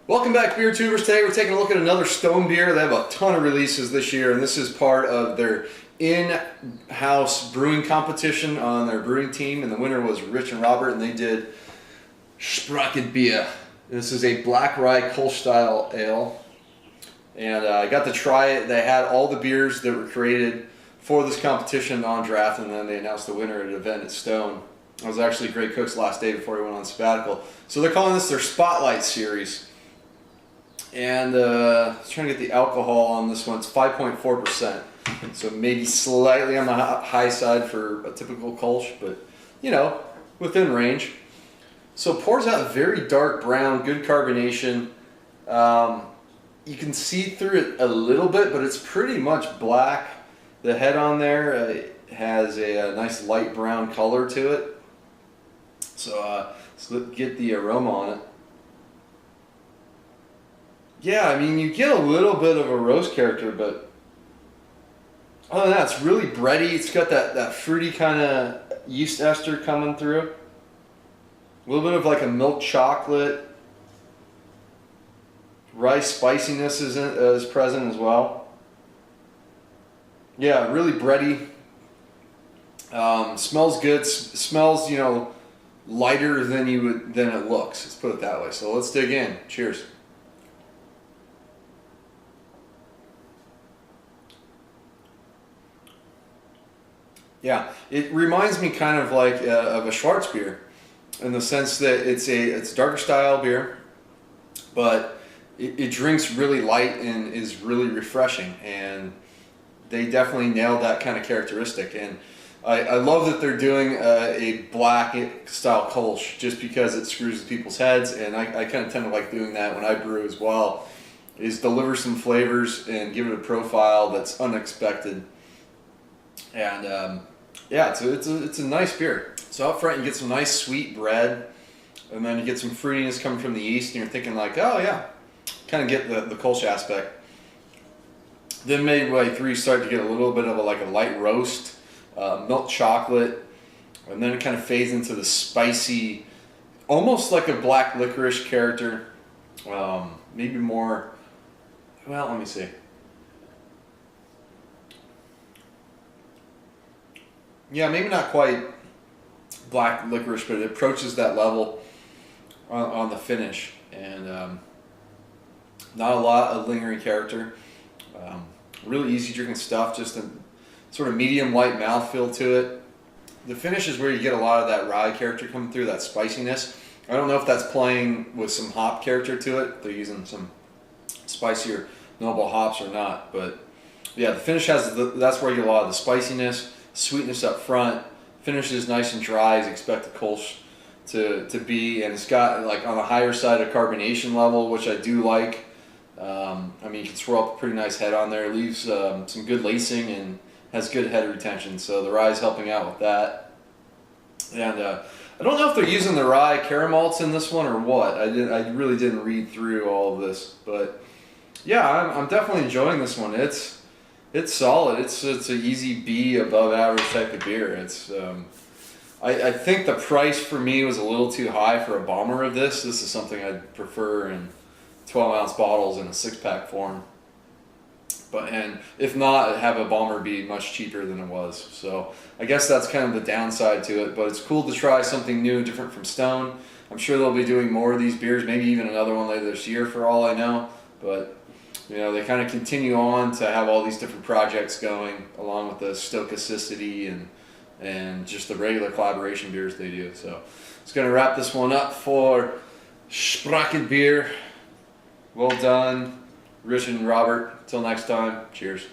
Welcome back, beer tubers. Today we're taking a look at another Stone beer. They have a ton of releases this year, and this is part of their in-house brewing competition on their brewing team. And the winner was Rich and Robert, and they did Spröcket Bier. This is a black rye Kolsch style ale, and I got to try it. They had all the beers that were created for this competition on draft, and then they announced the winner at an event at Stone. I was actually Great Cook's last day before he went on sabbatical. So they're calling this their Spotlight Series. And trying to get the alcohol on this one. It's 5.4%, so maybe slightly on the high side for a typical Kolsch, but you know, within range. So it pours out very dark brown, good carbonation. You can see through it a little bit, but it's pretty much black. The head on there has a nice light brown color to it. So let's get the aroma on it. Yeah, I mean, you get a little bit of a roast character, but other than that, it's really bready. It's got that fruity kind of yeast ester coming through. A little bit of like a milk chocolate. Rice spiciness is present as well. Yeah, really bready. Smells good. Smells, you know, lighter than it looks. Let's put it that way. So let's dig in. Cheers. Yeah, it reminds me kind of like of a Schwarzbier, in the sense that it's a darker style beer, but it drinks really light and is really refreshing, and they definitely nailed that kind of characteristic. And I love that they're doing a black style Kolsch, just because it screws with people's heads, and I kind of tend to like doing that when I brew as well, is deliver some flavors and give it a profile that's unexpected. And yeah, it's a nice beer. So up front you get some nice sweet bread, and then you get some fruitiness coming from the yeast, and you're thinking like, oh yeah, kind of get the Kolsch aspect. Then midway through you start to get a little bit of a light roast, milk chocolate, and then it kind of fades into the spicy, almost like a black licorice character. Maybe more, well, let me see. Yeah, maybe not quite black licorice, but it approaches that level on the finish, and not a lot of lingering character. Really easy drinking stuff, just a sort of medium light mouthfeel to it. The finish is where you get a lot of that rye character coming through, that spiciness. I don't know if that's playing with some hop character to it. They're using some spicier noble hops or not, but yeah, the finish has that's where you get a lot of the spiciness. Sweetness up front, finishes nice and dry as you expect the Kolsch to be, and it's got like on the higher side of carbonation level, which I do like. I mean, you can swirl up a pretty nice head on there, leaves some good lacing and has good head retention, so the rye is helping out with that. And I don't know if they're using the rye caramelts in this one or what. I really didn't read through all of this, but yeah, I'm definitely enjoying this one. It's solid. It's an easy B, above average type of beer. It's I think the price for me was a little too high for a bomber of this. This is something I'd prefer in 12-ounce bottles in a 6-pack form. And if not, have a bomber be much cheaper than it was. So I guess that's kind of the downside to it. But it's cool to try something new, different from Stone. I'm sure they'll be doing more of these beers, maybe even another one later this year for all I know. But you know, they kind of continue on to have all these different projects going, along with the stochasticity and just the regular collaboration beers they do. So it's going to wrap this one up for Spröcket Bier. Well done, Rich and Robert. Till next time, cheers.